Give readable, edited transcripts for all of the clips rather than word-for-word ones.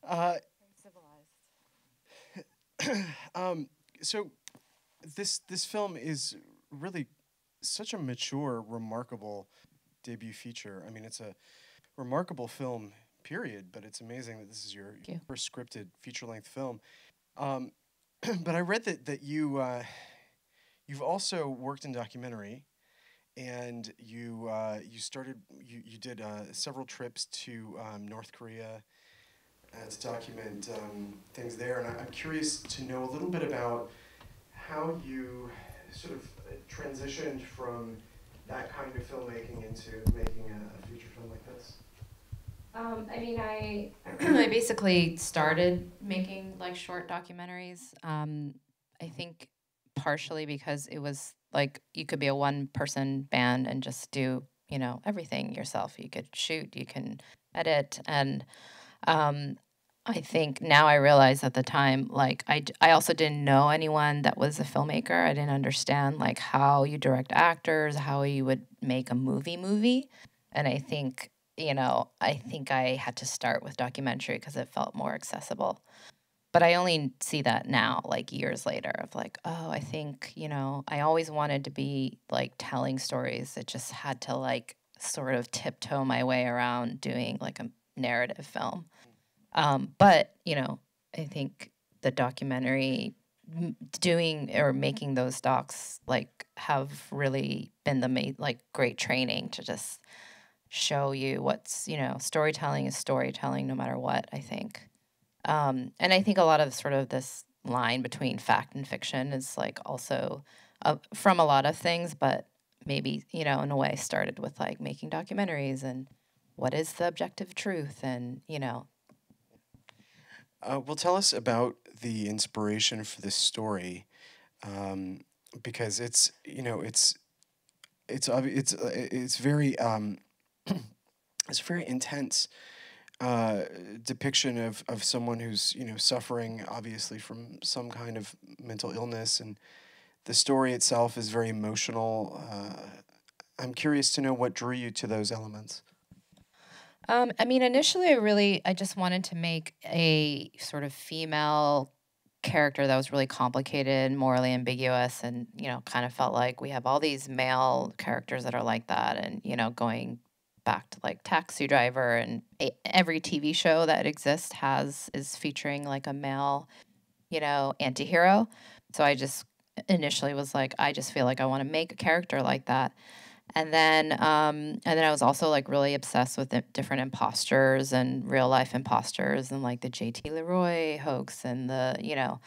Uh, Civilized. so this film is really such a mature, remarkable debut feature. I mean, it's a remarkable film, period. But it's amazing that this is your Thank you. first scripted feature length film. Um, but I read that you've also worked in documentary, and you started you did several trips to North Korea to document things there, and I'm curious to know a little bit about how you sort of transitioned from that kind of filmmaking into making a feature film like this. I mean, I basically started making like short documentaries. I think partially because it was like you could be a one person band and just do, everything yourself. You could shoot, you can edit, and um, I think now I realize at the time, like I also didn't know anyone that was a filmmaker. I didn't understand like how you direct actors, how you would make a movie. And I think I had to start with documentary because it felt more accessible. But I only see that now, like years later, of like, oh, I think, I always wanted to be like telling stories. It just had to like sort of tiptoe my way around doing like a narrative film. But I think the documentary doing or making those docs like have really been like great training to just show you what's storytelling is storytelling no matter what. I think, and I think a lot of sort of this line between fact and fiction is like also from a lot of things, but maybe in a way started with like making documentaries and what is the objective truth and Well, tell us about the inspiration for this story, um, because it's very it's a very intense uh, depiction of someone who's suffering obviously from some kind of mental illness, and the story itself is very emotional. I'm curious to know what drew you to those elements. I mean, initially, I just wanted to make a sort of female character that was really complicated, morally ambiguous, and, kind of felt like we have all these male characters that are like that. And, going back to like Taxi Driver and every TV show that exists is featuring like a male, antihero. So I just initially was like, I just feel like I want to make a character like that. And then I was also like really obsessed with different imposters and real life imposters and like the JT Leroy hoax and the,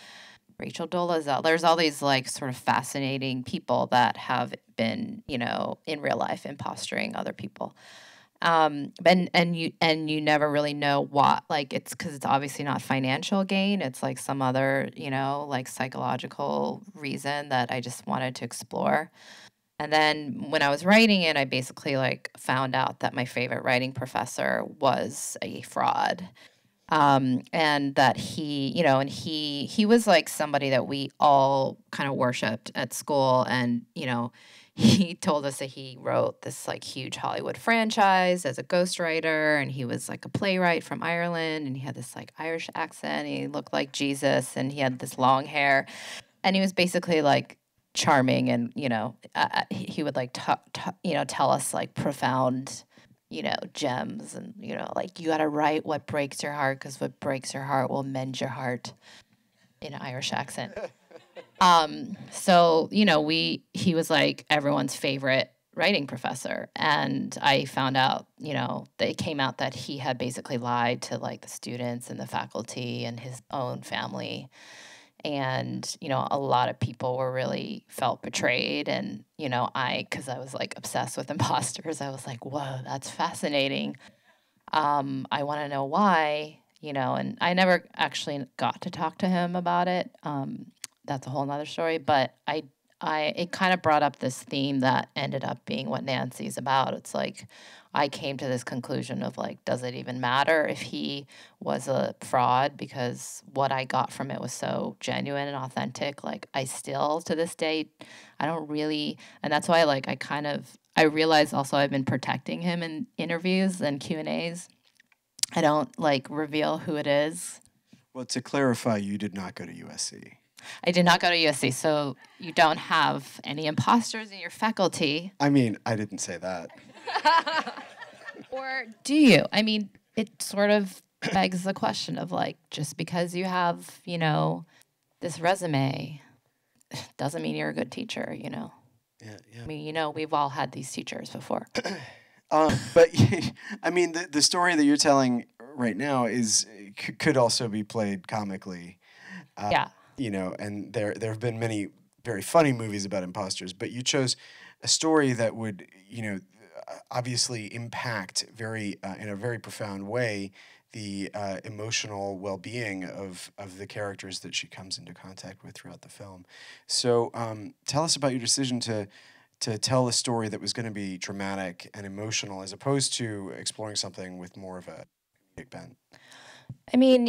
Rachel Dolezal. There's all these like sort of fascinating people that have been, in real life imposturing other people. And you never really know what, like it's because it's obviously not financial gain. It's like some other, like psychological reason that I just wanted to explore. And then when I was writing it, I basically like found out that my favorite writing professor was a fraud. And that he was like somebody that we all kind of worshipped at school. And, he told us that he wrote this like huge Hollywood franchise as a ghostwriter, and he was like a playwright from Ireland, and he had this like Irish accent. He looked like Jesus, and he had this long hair, and he was basically like charming, and he would like tell us like profound gems, and like you got to write what breaks your heart because what breaks your heart will mend your heart in an Irish accent. So he was like everyone's favorite writing professor, and I found out that it came out that he had basically lied to like the students and the faculty and his own family. And a lot of people were really felt betrayed. And because I was like obsessed with imposters, I was like, whoa, that's fascinating. I want to know why. And I never actually got to talk to him about it. That's a whole nother story. But it kind of brought up this theme that ended up being what Nancy's about. It's like I came to this conclusion of like, does it even matter if he was a fraud? Because what I got from it was so genuine and authentic. Like I still to this day, I don't really, and that's why like I realize also I've been protecting him in interviews and Q&As I don't like reveal who it is. Well, to clarify, you did not go to USC. I did not go to USC, so you don't have any imposters in your faculty. I mean, I didn't say that. Or do you? I mean, it sort of begs the question of like, just because you have, this resume doesn't mean you're a good teacher, Yeah, yeah. I mean, we've all had these teachers before. But I mean, the story that you're telling right now could also be played comically. Yeah. And there have been many very funny movies about imposters, but you chose a story that would, obviously impact in a very profound way the emotional well-being of the characters that she comes into contact with throughout the film. So tell us about your decision to tell a story that was going to be dramatic and emotional as opposed to exploring something with more of a comedic bent. I mean,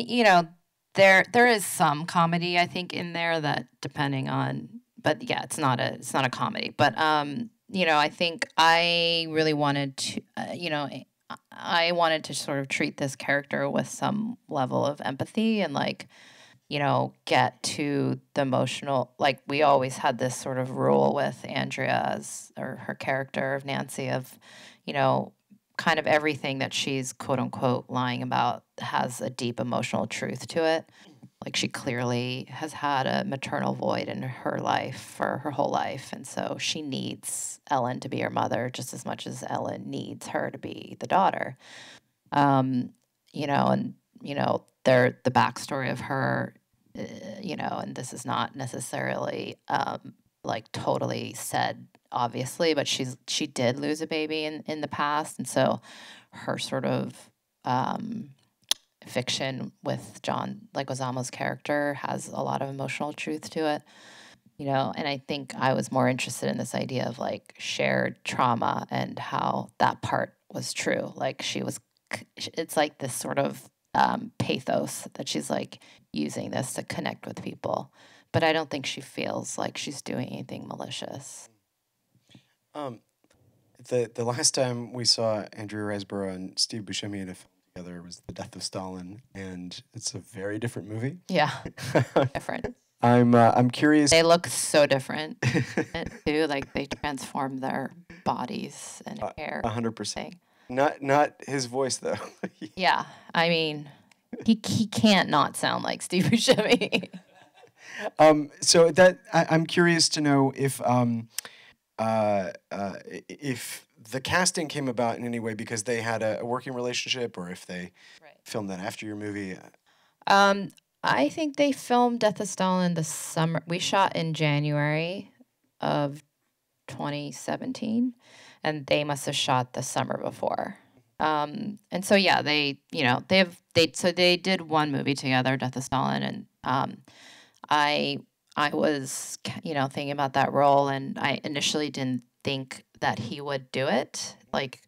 there is some comedy I think in there that depending on, but yeah, it's not a comedy. But I think I really wanted to, I wanted to sort of treat this character with some level of empathy and like, get to the emotional. Like we always had this sort of rule with Andrea's or her character of Nancy of, kind of everything that she's quote unquote lying about has a deep emotional truth to it. Like she clearly has had a maternal void in her life for her whole life. And so she needs Ellen to be her mother just as much as Ellen needs her to be the daughter. Um, and, the backstory of her, and this is not necessarily like totally said obviously, but she did lose a baby in the past, and so her sort of fiction with John Leguizamo's character has a lot of emotional truth to it, and I think I was more interested in this idea of like shared trauma and how that part was true. Like it's like this sort of pathos that she's like using this to connect with people, but I don't think she feels like she's doing anything malicious. Um, the last time we saw Andrew Riseborough and Steve Buscemi in a film together was The Death of Stalin, and it's a very different movie. Yeah, different. I'm curious. They look so different too. Like they transform their bodies and hair. 100%. Not his voice though. Yeah, I mean, he can't not sound like Steve Buscemi. So I'm curious to know if the casting came about in any way because they had a working relationship, or if they filmed that after your movie. I think they filmed Death of Stalin the summer. We shot in January of 2017, and they must have shot the summer before. And so yeah, they did one movie together, Death of Stalin, and I was thinking about that role, and I initially didn't think that he would do it. Like,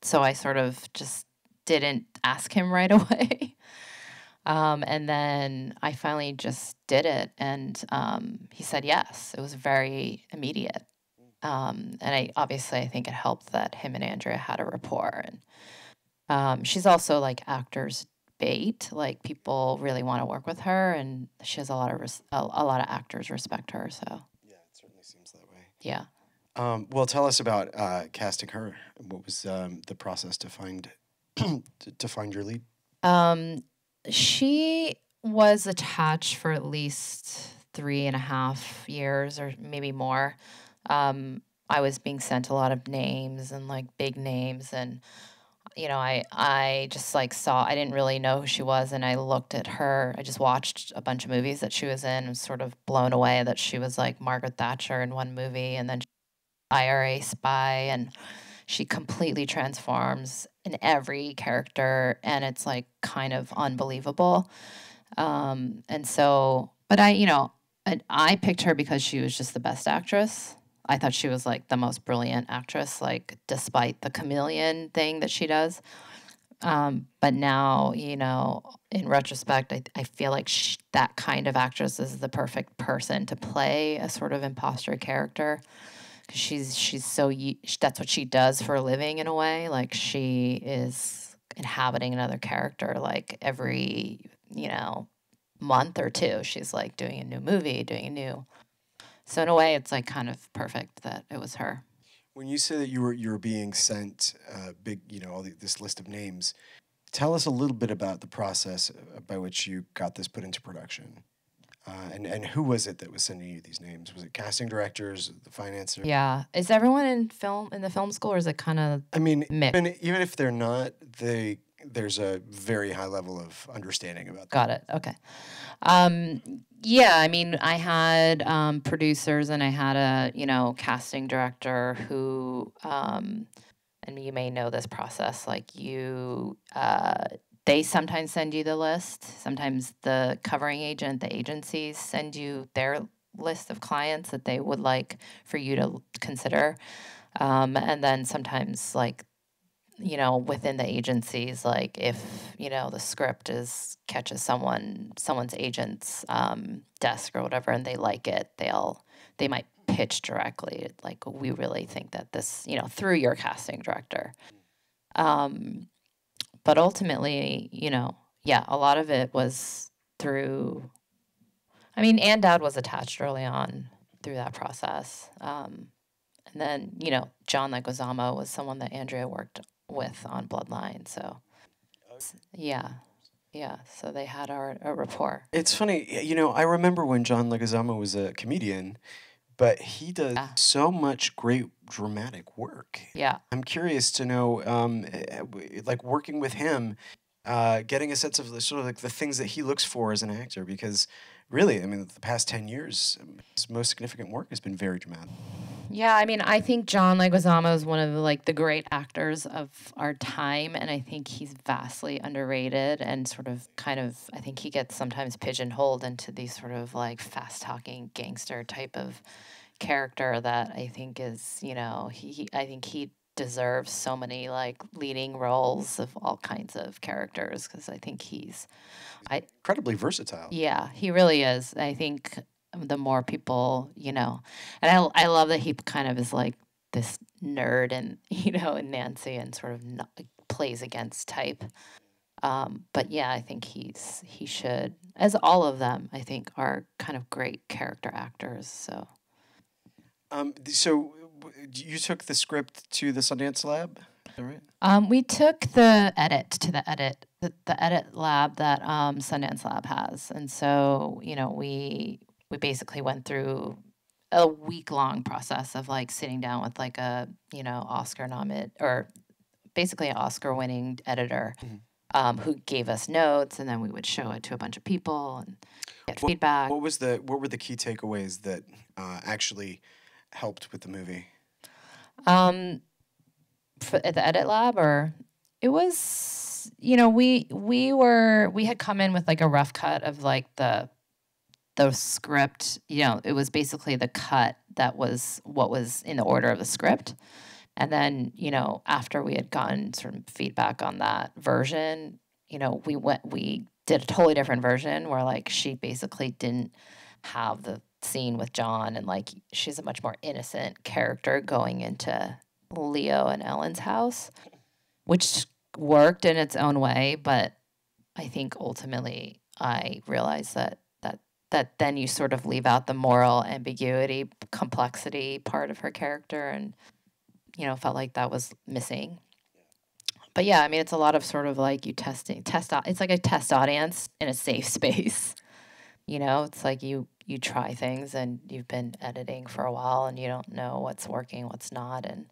so I sort of just didn't ask him right away. And then I finally just did it, and he said yes. It was very immediate. And I think it helped that him and Andrea had a rapport. And she's also like actors bait. Like people really want to work with her, and she has a lot of actors respect her. So Yeah, it certainly seems that way. yeah. Well, tell us about casting her. What was the process to find to find your lead? She was attached for at least 3.5 years or maybe more. I was being sent a lot of names and like big names, and I just like I didn't really know who she was, and I looked at her. I just watched a bunch of movies that she was in and was sort of blown away that she was like Margaret Thatcher in one movie, and then IRA spy, and she completely transforms in every character, and it's like kind of unbelievable. And so, but I picked her because she was just the best actress. I thought she was like the most brilliant actress, like despite the chameleon thing that she does. But now, in retrospect, I feel like that kind of actress is the perfect person to play a sort of imposter character. 'Cause she's so that's what she does for a living in a way. Like she is inhabiting another character like every, you know, month or two. She's like doing a new movie, doing a new. So in a way, it's like kind of perfect that it was her. When you say that you were being sent big, this list of names, tell us a little bit about the process by which you got this put into production. And who was it that was sending you these names? Was it casting directors, the financer? Yeah. Is everyone in the film school, or is it kind of I mean, mixed? even if they're not, there's a very high level of understanding about that. Got it. Okay. Yeah, I mean, I had producers and I had a, casting director who, and you may know this process, like they sometimes send you the list. Sometimes the covering agent, the agencies send you their list of clients that they would like for you to consider. And then sometimes, like, within the agencies, like if, the script catches someone's agent's desk or whatever, and they like it, they might pitch directly, like, we really think that this, through your casting director. But ultimately, yeah, a lot of it was through, I mean, and Dad was attached early on through that process. And then, John Leguizamo was someone that Andrea worked with on Bloodline. So, yeah. Yeah. So they had a rapport. It's funny, I remember when John Leguizamo was a comedian, but he does so much great dramatic work. Yeah. I'm curious to know, like working with him, getting a sense of the sort of like the things that he looks for as an actor, because really, I mean, the past 10 years, his most significant work has been very dramatic. Yeah, I mean, I think John Leguizamo is one of the great actors of our time, and I think he's vastly underrated and sort of kind of, I think he gets sometimes pigeonholed into these sort of like fast talking gangster type of character that I think is, I think he deserves so many like leading roles of all kinds of characters, because I think he's incredibly versatile. Yeah, he really is. I think the more people, and I love that he kind of is like this nerd and, and Nancy, and sort of not, plays against type. But yeah, I think he should, as all of them, I think, are kind of great character actors. So So you took the script to the Sundance Lab, is that right? we took the edit to the edit lab that Sundance Lab has, and so we basically went through a week-long process of like sitting down with like a Oscar nominated, or basically an Oscar-winning editor, who gave us notes, and then we would show it to a bunch of people and get feedback. What were the key takeaways that actually helped with the movie? At the edit lab, or it was, we had come in with like a rough cut of like the script. It was basically the cut that was what was in the order of the script. And then, after we had gotten sort of feedback on that version, we did a totally different version where like she basically didn't have the scene with John, and like she's a much more innocent character going into Leo and Ellen's house, which worked in its own way. But I think ultimately I realized that then you sort of leave out the moral ambiguity, complexity part of her character, and felt like that was missing. But yeah, I mean, it's a lot of sort of like it's like a test audience in a safe space. It's like you try things, and you've been editing for a while, and you don't know what's working, what's not, and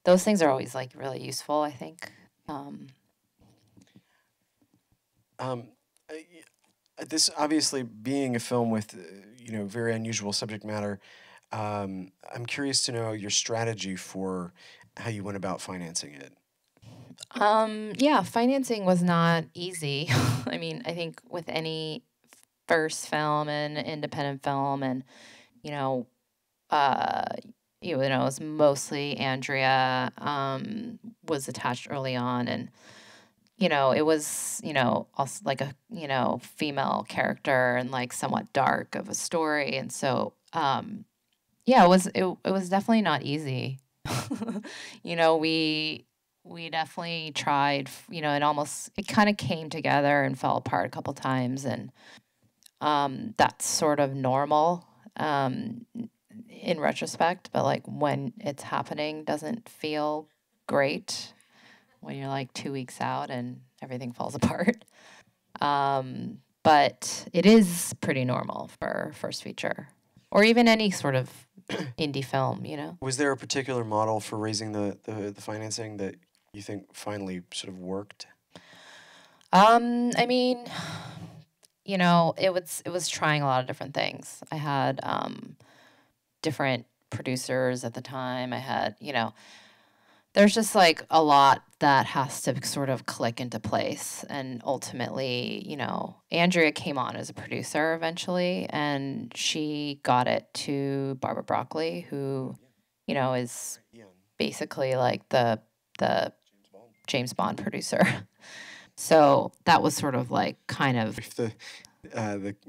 those things are always like really useful, I think. This obviously being a film with very unusual subject matter, I'm curious to know your strategy for how you went about financing it. Yeah, financing was not easy. I mean, I think with any first film and independent film, and uh, it was mostly Andrea was attached early on, and it was also like a female character and like somewhat dark of a story, and so yeah, it was definitely not easy. We we definitely tried, it kind of came together and fell apart a couple times. And that's sort of normal in retrospect, but like when it's happening, doesn't feel great when you're like 2 weeks out and everything falls apart. But it is pretty normal for first feature or even any sort of indie film, you know? Was there a particular model for raising the financing that you think finally sort of worked? I mean, it was trying a lot of different things. I had different producers at the time. I had, there's just like a lot that has to sort of click into place. And ultimately, Andrea came on as a producer eventually, and she got it to Barbara Broccoli, who, is basically like the James Bond producer. So that was sort of like kind of. If the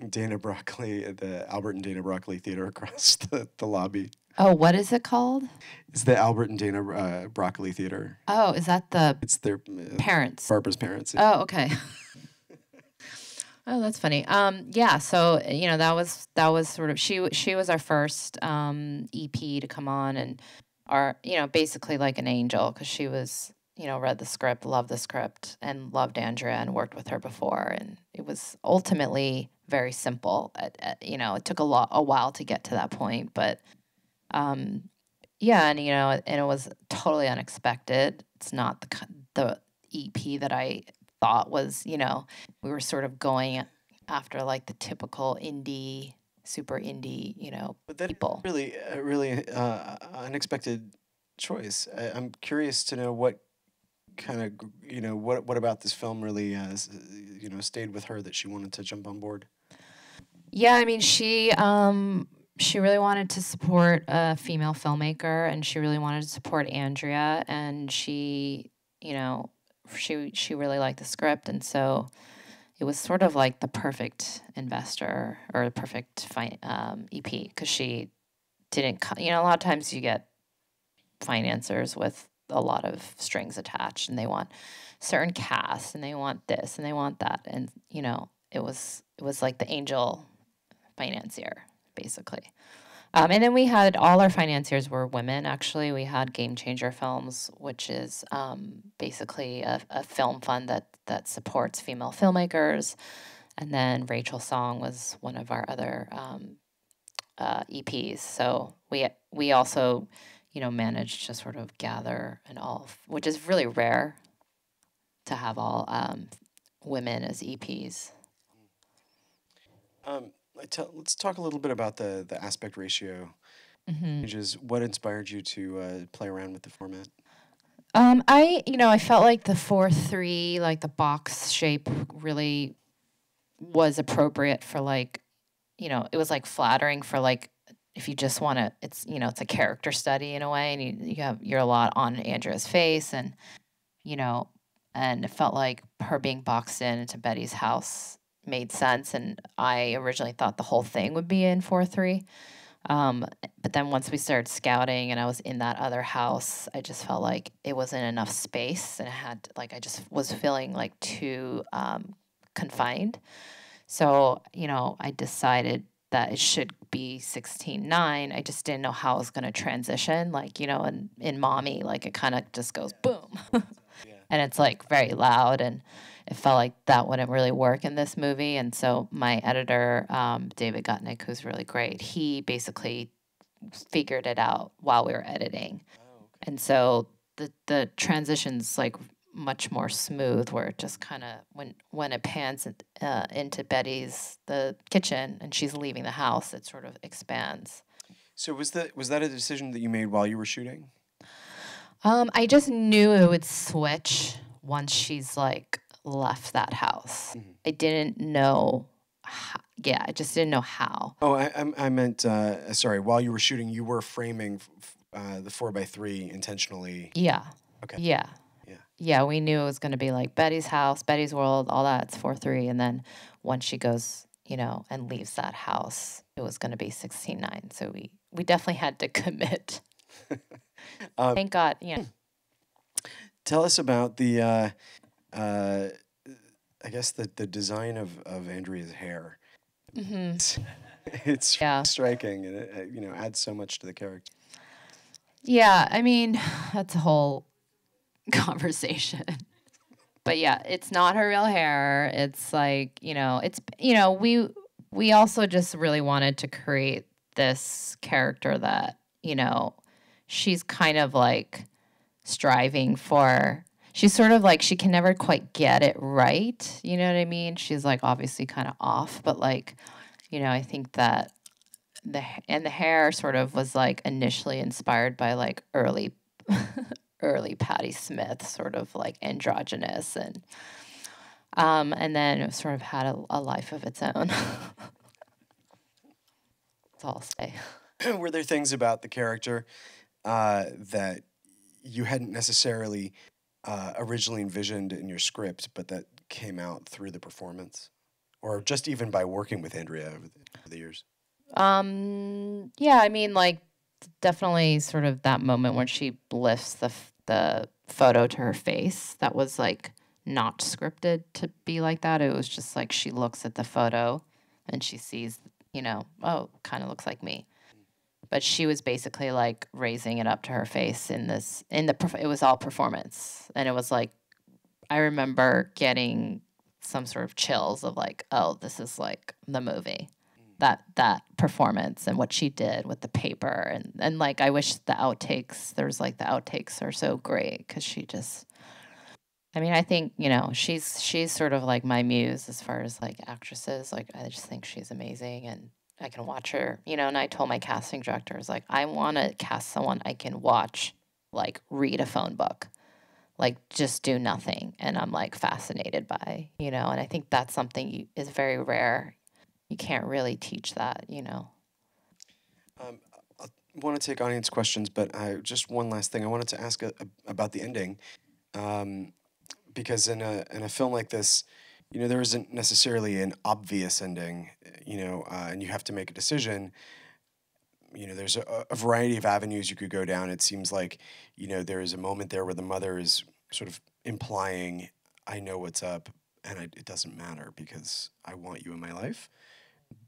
Dana Broccoli, the Albert and Dana Broccoli Theater across the lobby. Oh, what is it called? It's the Albert and Dana Broccoli Theater. Oh, is that the It's their parents? Barbara's parents. Oh, okay. Oh, that's funny. Yeah. So that was sort of she was our first EP to come on, and our basically like an angel because she was read the script, loved the script, and loved Andrea and worked with her before, and it was ultimately very simple. It took a while to get to that point, but yeah, and and it was totally unexpected. It's not the EP that I thought was, we were sort of going after like the typical indie, super indie, But that people. really, really unexpected choice. I'm curious to know what kind of, what about this film really, stayed with her that she wanted to jump on board. Yeah, I mean, she really wanted to support a female filmmaker, and she really wanted to support Andrea, and she really liked the script, and so it was sort of like the perfect investor or the perfect EP because she didn't. A lot of times you get financiers with a lot of strings attached, and they want certain cast, and they want this, and they want that, and it was like the angel financier basically. And then we had all our financiers were women. Actually, we had Game Changer Films, which is basically a film fund that supports female filmmakers. And then Rachel Song was one of our other EPs. So we also, managed to sort of gather and all, which is really rare to have all women as EPs. Let's talk a little bit about the aspect ratio changes. What inspired you to play around with the format? I felt like the 4:3, like the box shape, really was appropriate for like, it was like flattering for like if you just want to. It's a character study in a way, and you're a lot on Andrea's face, and and it felt like her being boxed into Betty's house made sense. And I originally thought the whole thing would be in 4:3. But then once we started scouting and I was in that other house, I just felt like it wasn't enough space, and I just was feeling like too confined. So, I decided that it should be 16:9. I just didn't know how I was going to transition. Like, in Mommy, like it kind of just goes boom. And it's like very loud, and it felt like that wouldn't really work in this movie. And so my editor, David Gutnick, who's really great, he basically figured it out while we were editing. And so the transition's like much more smooth, where it just kind of when it pans into the kitchen and she's leaving the house, it sort of expands. So was that a decision that you made while you were shooting? I just knew it would switch once she's like left that house. I didn't know. Yeah, I just didn't know how. Oh, I meant sorry. While you were shooting, you were framing the 4:3 intentionally. Yeah. Okay. Yeah. Yeah. Yeah, we knew it was going to be like Betty's house, Betty's world, all that. It's 4:3, and then once she goes, and leaves that house, it was going to be 16:9. So we definitely had to commit. Thank God, Tell us about uh, I guess the design of Andrea's hair. Hmm. It's, it's Yeah. striking, and it adds so much to the character. Yeah. I mean, that's a whole conversation. But yeah, it's not her real hair. It's like, we also just really wanted to create this character that, she's kind of like striving for. She's sort of like she can never quite get it right. You know what I mean? She's like obviously kind of off, but like, I think that the hair sort of was like initially inspired by like early Patti Smith, sort of like androgynous, and then it sort of had a life of its own. That's all I'll say. Were there things about the character that you hadn't necessarily originally envisioned in your script, but that came out through the performance, or just even by working with Andrea over the years? Yeah, I mean, like definitely sort of that moment when she lifts the photo to her face. That was like not scripted to be like that. It was just like she looks at the photo and she sees, oh, kind of looks like me. But she was basically like raising it up to her face it was all performance. And it was like, I remember getting some sort of chills of like, oh, this is like the movie. That performance and what she did with the paper and like I wish the outtakes the outtakes are so great because she just, I mean, I think she's sort of like my muse as far as like actresses. Like I just think she's amazing and I can watch her, and I told my casting director, I was like, I want to cast someone I can watch like read a phone book, like just do nothing, and I'm like fascinated by, and I think that's something is very rare. You can't really teach that. I want to take audience questions, but just one last thing. I wanted to ask about the ending, because in a film like this, there isn't necessarily an obvious ending, and you have to make a decision. There's a variety of avenues you could go down. It seems like, there is a moment there where the mother is sort of implying, I know what's up, and it doesn't matter because I want you in my life.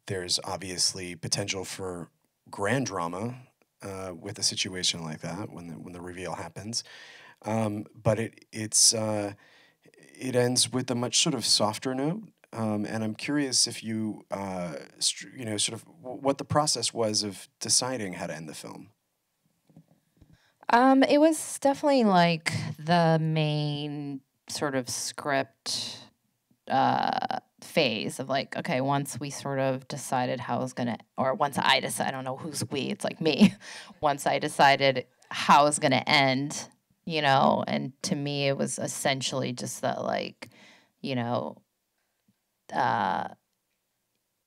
There's obviously potential for grand drama with a situation like that when the reveal happens, but it ends with a much sort of softer note. And I'm curious if you, sort of what the process was of deciding how to end the film. It was definitely like the main sort of script phase of like, okay, once we sort of decided how it was gonna, or once I decided, I don't know who's we, it's like me. Once I decided how it was gonna end, and to me it was essentially just that like, you know, uh,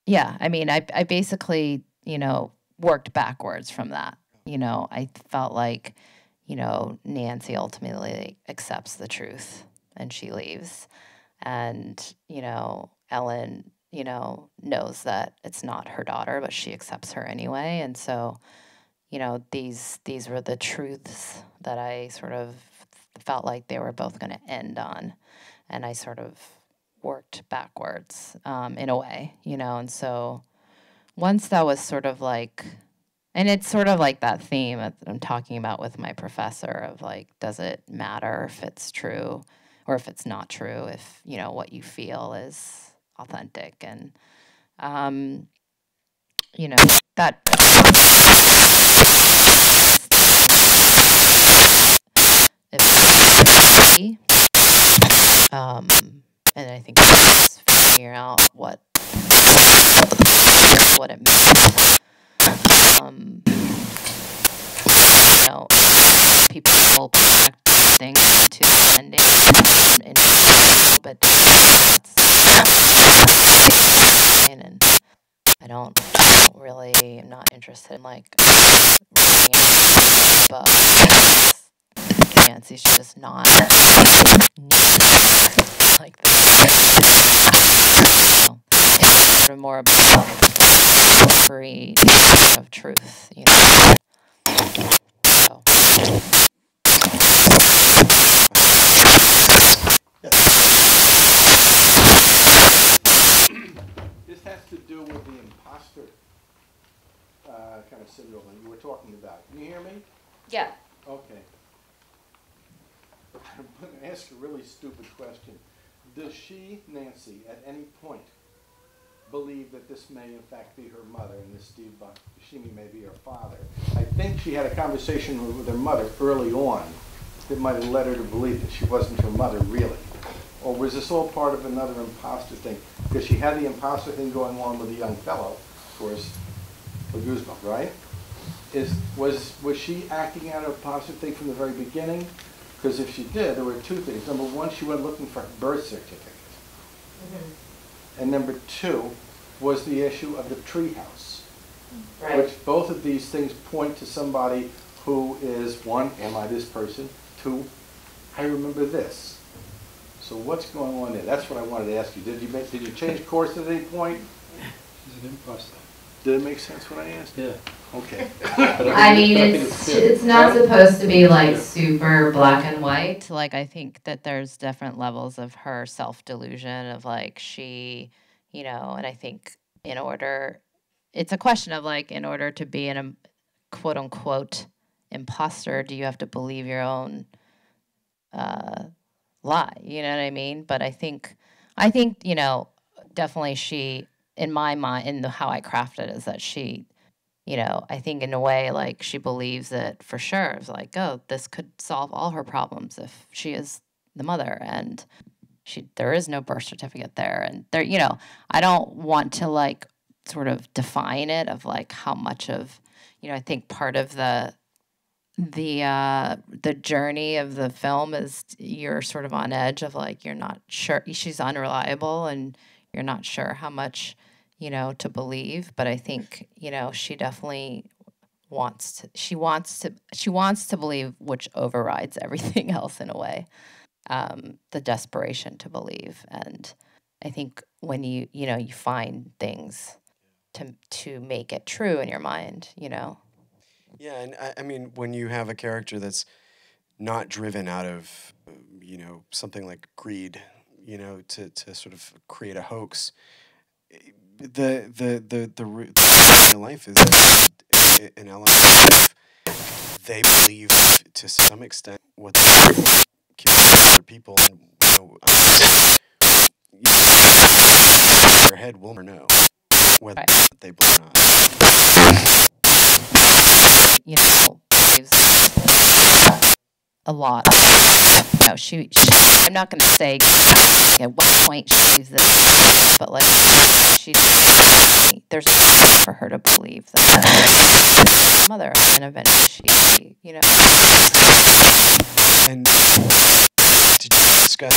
yeah, I mean, I basically, worked backwards from that. I felt like, Nancy ultimately accepts the truth and she leaves. And, Ellen, knows that it's not her daughter, but she accepts her anyway. And so, these were the truths that I sort of felt like they were both going to end on. And I sort of worked backwards in a way, and so once that was sort of like, and it's sort of like that theme that I'm talking about with my professor of like, does it matter if it's true or if it's not true, if, what you feel is authentic. And, you know, that, if, and I think it's figuring out what it means. People will project things into the ending and a little bit different. And I don't really, I'm not interested in like reading a book. Nancy's just not like this. It's sort of more about free of truth, So. kind of syndrome that you were talking about. Can you hear me? Yeah. Okay. I'm going to ask a really stupid question. Does she, Nancy, at any point believe that this may in fact be her mother and this Steve Buscemi may be her father? I think she had a conversation with her mother early on that might have led her to believe that she wasn't her mother really. Or was this all part of another imposter thing? Because she had the imposter thing going on with the young fellow, of course, the Guzman, right? Was she acting out an imposter thing from the very beginning? Because if she did, there were two things. Number one, she went looking for her birth certificate. Mm-hmm. And number two was the issue of the treehouse. Right. Which both of these things point to somebody who is, one, am I this person? Two, I remember this. So what's going on there? That's what I wanted to ask you. Did you change course at any point? She's an imposter. Did it make sense what I asked? Yeah. Okay. I mean, it's not supposed to be like super black and white. Like, I think that there's different levels of her self-delusion of like she, you know, and I think it's a question of like, in order to be an quote unquote imposter, do you have to believe your own lie? You know what I mean? But I think, you know, definitely she, in my mind, in how I craft it, is that she, you know, I think in a way, like, she believes it for sure. It's like, oh, this could solve all her problems if she is the mother, and there is no birth certificate there. And there, you know, I don't want to, like, sort of define it of, like, how much of, you know, I think part of the journey of the film is you're sort of on edge of, like, you're not sure. She's unreliable, and you're not sure how much, you know, to believe. But I think, you know, she definitely wants to believe, which overrides everything else in a way. The desperation to believe. And I think when you find things to make it true in your mind, you know. Yeah, and I mean, when you have a character that's not driven out of, you know, something like greed, you know, to sort of create a hoax, the real life is an element of they believe to some extent what they communicate to other people, and you know, their head will never know whether they believe or not. You know, a lot. You know, she I'm not going to say at what point she's this, but like there's a for her to believe that mother, and eventually she, you know. And did you discuss?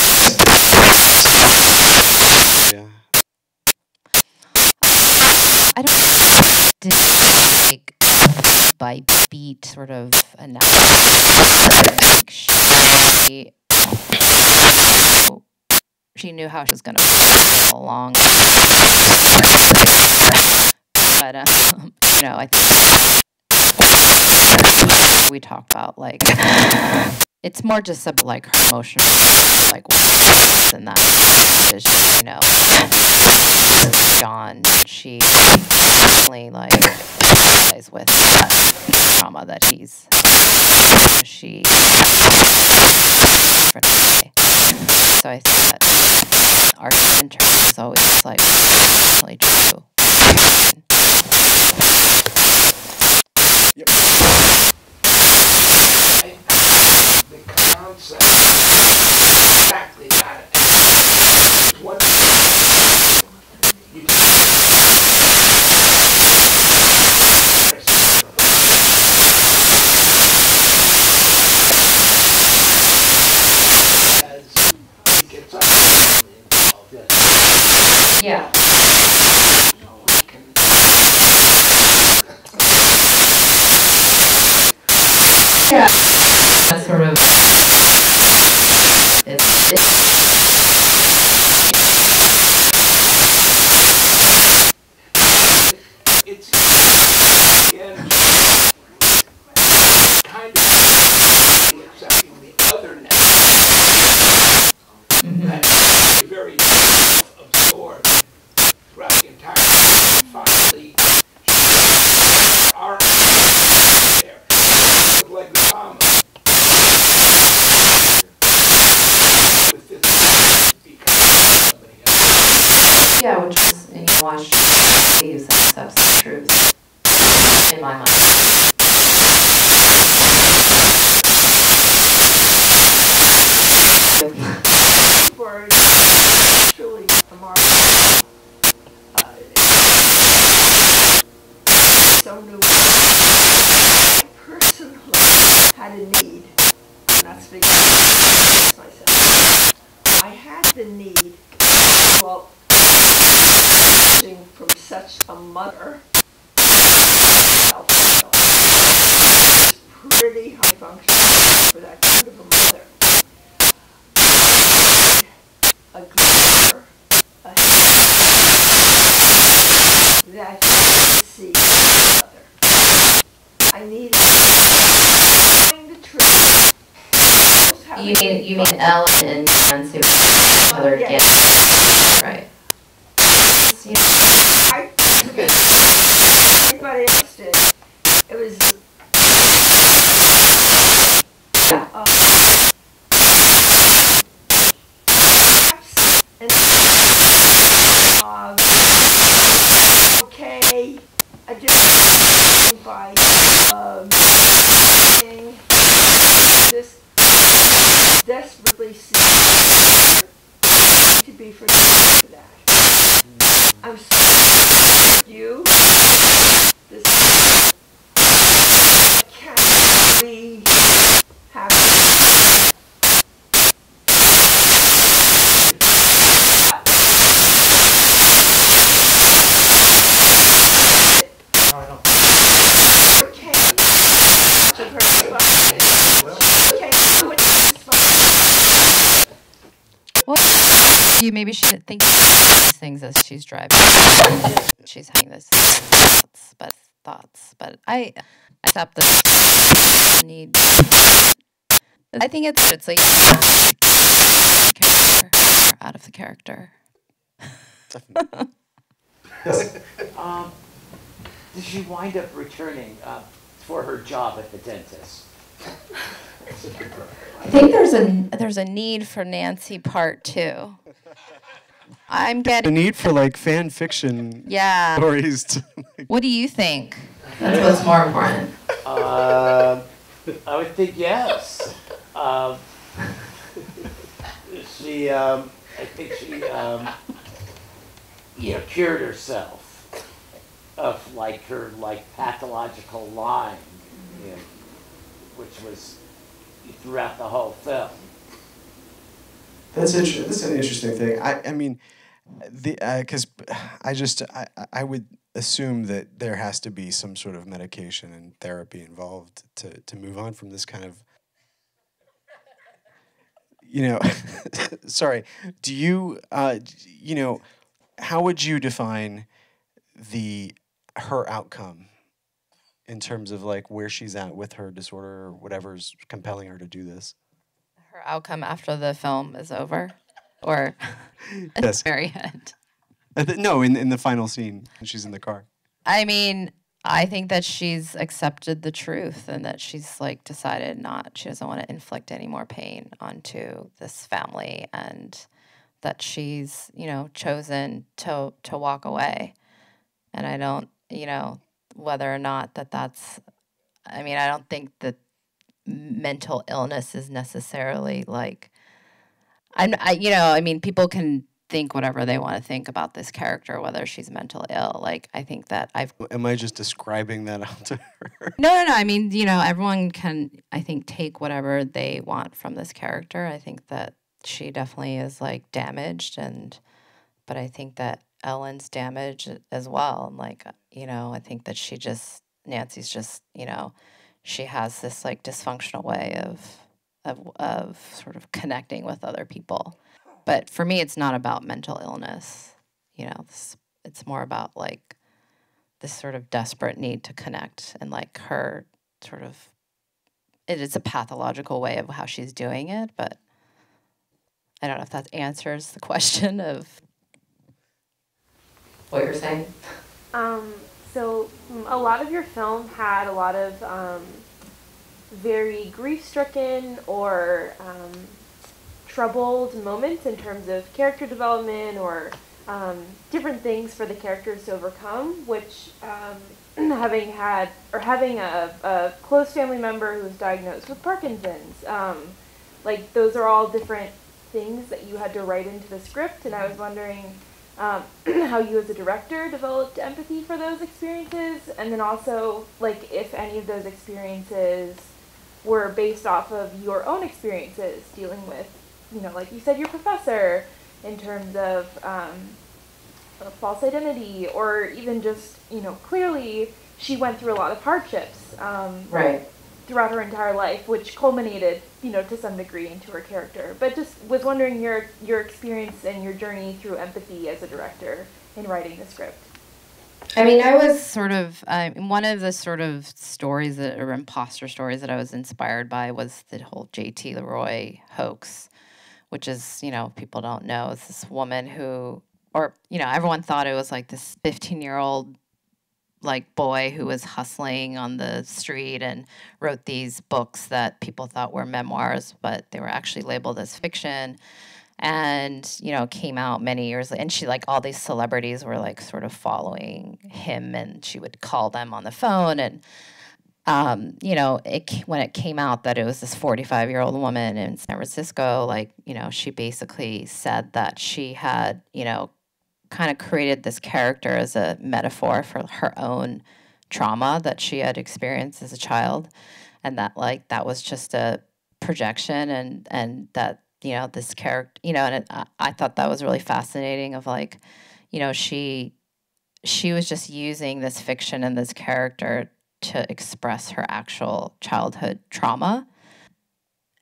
Yeah. I don't did like by beat sort of analysis. Like she knew how she was going to all along. But you know, I think we talk about like it's more just about like her emotional, like than that. Is, you know, John, she definitely like empathize with that trauma that she different way. So I think that our center is always like really true. Yep. The concept exactly got it. What you as he gets up involved. Yeah. Yeah. That's sort of it's again kind of accepting the otherness that you're very absorbed throughout the entire time. Finally, she believes and accepts the truth, in my mind. For it's truly remarkable. Someone who I personally had a need, and that's because myself. I had the need, well, from such a mother, pretty high functioning for that kind of a mother. A glimmer, a that you see mother. I needed to find the truth. You mean Ellen and Nancy with other gifts, right? You know. Everybody else did. It was okay. I just by this desperately to be forgiven for that. I'm sorry you. This can't we have you maybe shouldn't think of these things as she's driving. She's having this thoughts, but I accept the need. I think it's like out of the character. Did she wind up returning for her job at the dentist? I think there's a need for Nancy Part 2. I'm getting The need for like fan fiction stories. What do you think? That's what's more important. I would think yes. She, I think she, cured herself of her pathological Lyme, which was throughout the whole film. That's interesting. That's an interesting thing. I mean, because I would assume that there has to be some sort of medication and therapy involved to move on from this kind of, sorry. Do you, how would you define her outcome in terms of like where she's at with her disorder or whatever's compelling her to do this? Her outcome after the film is over, or at the very end? No, in the final scene, she's in the car. I mean, I think that she's accepted the truth and that she's like decided she doesn't want to inflict any more pain onto this family, and that she's, chosen to walk away. And I don't, whether or not that's, I mean, I don't think that mental illness is necessarily like, I mean, people can think whatever they want to think about this character, whether she's mental ill. Like, I think that Am I just describing that out to her? No. I mean, everyone can, I think, take whatever they want from this character. I think that she definitely is like damaged, but I think that Ellen's damaged as well. And like, I think that Nancy's just, she has this like dysfunctional way of sort of connecting with other people. But for me, it's not about mental illness. It's more about like this sort of desperate need to connect, and like her sort of, it is a pathological way of how she's doing it. But I don't know if that answers the question of what you're saying. So a lot of your film had a lot of very grief-stricken or troubled moments in terms of character development or different things for the characters to overcome, which having a close family member who was diagnosed with Parkinson's, like those are all different things that you had to write into the script, and I was wondering how you as a director developed empathy for those experiences, and then also like if any of those experiences were based off of your own experiences dealing with, like you said, your professor, in terms of a false identity, or even just, clearly she went through a lot of hardships Right. throughout her entire life, which culminated, to some degree into her character. But just was wondering your experience and your journey through empathy as a director in writing the script. I mean, I was sort of one of the sort of stories or imposter stories that I was inspired by was the whole J.T. Leroy hoax, which is, people don't know, it's this woman who, or, everyone thought it was like this 15-year-old like boy who was hustling on the street and wrote these books that people thought were memoirs, but they were actually labeled as fiction. And, came out many years later. And she, like, all these celebrities were, like, sort of following him, and she would call them on the phone. And, when it came out that it was this 45-year-old woman in San Francisco, like, she basically said that she had, kind of created this character as a metaphor for her own trauma that she had experienced as a child. And that, like, that was just a projection, and that, this character, and I thought that was really fascinating of like, she was just using this fiction and this character to express her actual childhood trauma.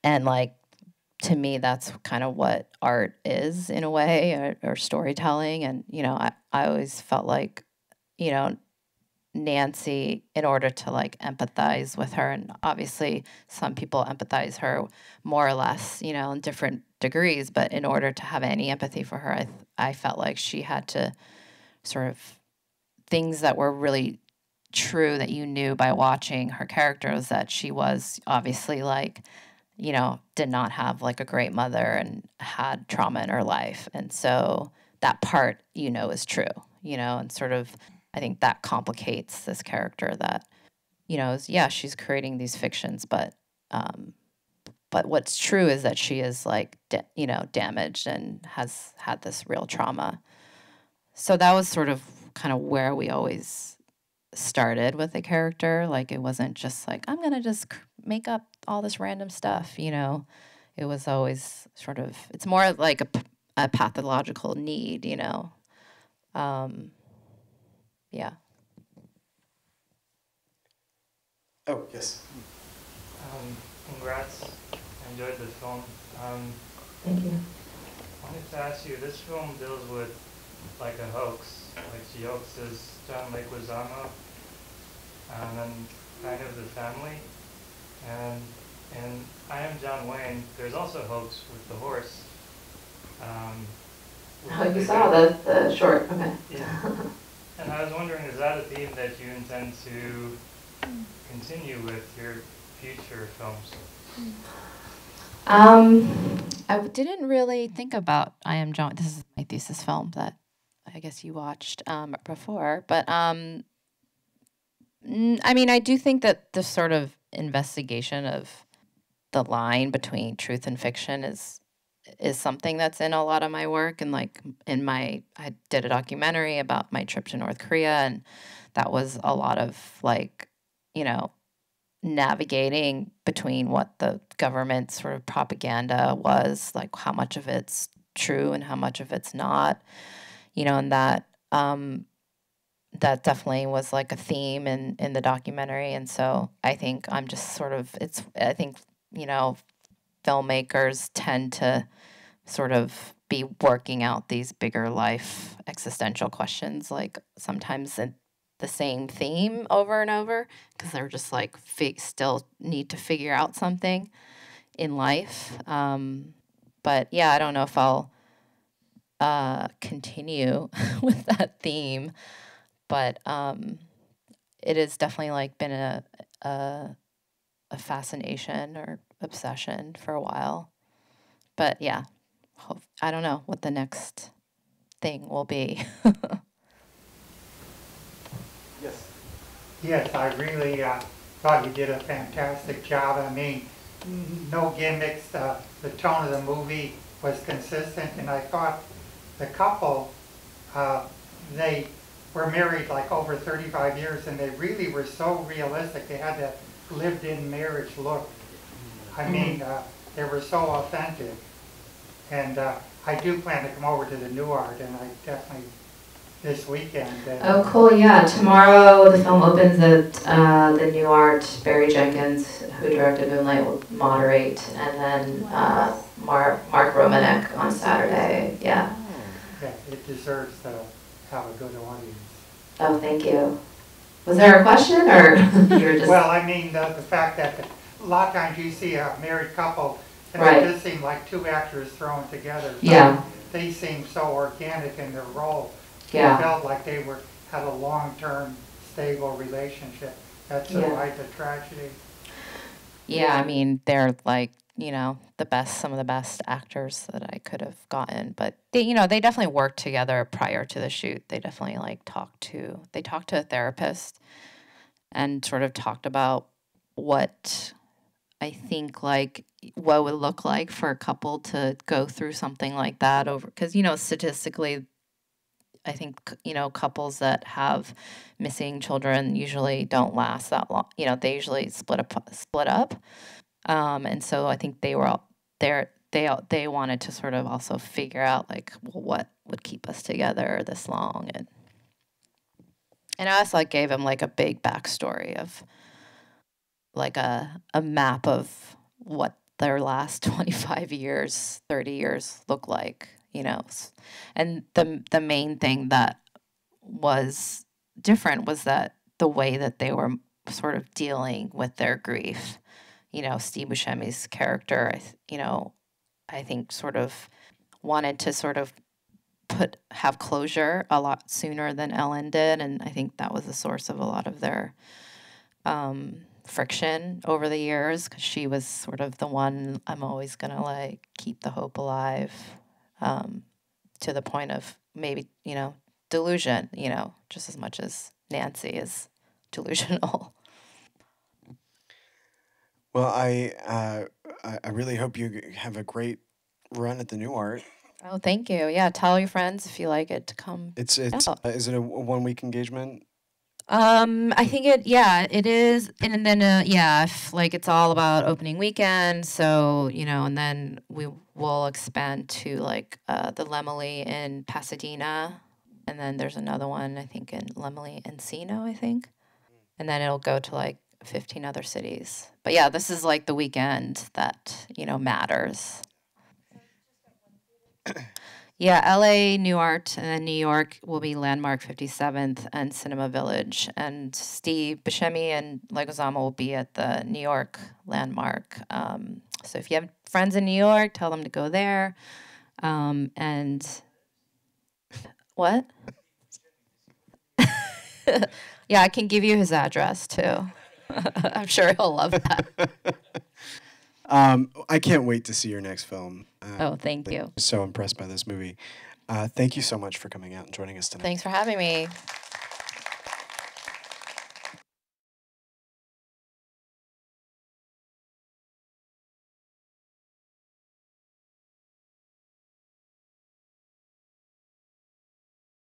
And like, to me, that's kind of what art is in a way, or storytelling. And, I always felt like, Nancy, in order to like empathize with her, and obviously some people empathize her more or less, in different degrees, but in order to have any empathy for her, I felt like she had to sort of things that were really true that you knew by watching her characters, that she was obviously like, did not have like a great mother and had trauma in her life. And so that part, is true, and sort of, I think that complicates this character that, she's creating these fictions, but what's true is that she is like, damaged and has had this real trauma. So that was sort of kind of where we always started with the character. Like, it wasn't just like, I'm going to just make up all this random stuff, It was always sort of, it's more like a pathological need, Yeah. Oh, yes. Congrats. I enjoyed the film. Thank you. I wanted to ask you, this film deals with like a hoax. Like, she hoaxes John Leguizamo and then kind of the family. And in I Am John Wayne, there's also a hoax with the horse. You saw the short, okay. Yeah. And I was wondering, is that a theme that you intend to continue with your future films? I didn't really think about I Am John. This is my thesis film that I guess you watched before. But I mean, I do think that the sort of investigation of the line between truth and fiction is something that's in a lot of my work. And like I did a documentary about my trip to North Korea, and that was a lot of like, navigating between what the government sort of propaganda was, like how much of it's true and how much of it's not, and that that definitely was like a theme in the documentary. And so I think I'm just sort of, I think, filmmakers tend to sort of be working out these bigger life existential questions, like sometimes the same theme over and over, because they're just like still need to figure out something in life. But yeah, I don't know if I'll continue with that theme, but it has definitely like been a fascination or obsession for a while. But yeah, I don't know what the next thing will be. Yes. Yes, I really thought you did a fantastic job. I mean, no gimmicks. The tone of the movie was consistent, and I thought the couple, they were married like over 35 years, and they really were so realistic. They had that lived-in marriage look. I mean, they were so authentic. And I do plan to come over to the New Art, and I definitely this weekend. Oh, cool! Yeah, tomorrow the film opens at the New Art. Barry Jenkins, who directed Moonlight, will moderate, and then Mark Romanek on Saturday. Yeah. Yeah, it deserves to have a good audience. Oh, thank you. Was there a question, or you were just? Well, I mean the fact that a lot of times you see a married couple, and Right. it just seem like two actors thrown together. But Yeah. they seem so organic in their role. Yeah. It felt like they had a long-term, stable relationship. That's Yeah. like the tragedy. Yeah, I mean, they're like, some of the best actors that I could have gotten. But they definitely worked together prior to the shoot. They definitely they talked to a therapist and sort of talked about what I think like what would look like for a couple to go through something like that over, because, statistically, I think, couples that have missing children usually don't last that long. They usually split up. And so I think they were all there. They wanted to sort of also figure out like, well, what would keep us together this long, and I also like gave him like a big backstory of like a map of what their last 25 years, 30 years look like, and the main thing that was different was that the way that they were sort of dealing with their grief. Steve Buscemi's character, I think sort of wanted to sort of have closure a lot sooner than Ellen did, and I think that was the source of a lot of their friction over the years, because she was sort of the one, I'm always gonna like keep the hope alive, to the point of maybe delusion, just as much as Nancy is delusional. Well, I really hope you have a great run at the New Art. Oh, thank you. Yeah, tell your friends if you like it to come. It's out. Is it a 1 week engagement? I think it is. And then, if, like, it's all about opening weekend. So, and then we will expand to, like, the Lemley in Pasadena. And then there's another one, I think, in Lemley, Encino, I think. And then it'll go to, like, 15 other cities. But, yeah, this is, like, the weekend that, matters. Yeah, LA, New Art, and then New York will be Landmark 57th and Cinema Village. And Steve Buscemi and Leguizamo will be at the New York Landmark. So if you have friends in New York, tell them to go there. And what? Yeah, I can give you his address too. I'm sure he'll love that. I can't wait to see your next film. Oh, thank you. I'm so impressed by this movie. Thank you so much for coming out and joining us tonight. Thanks for having me.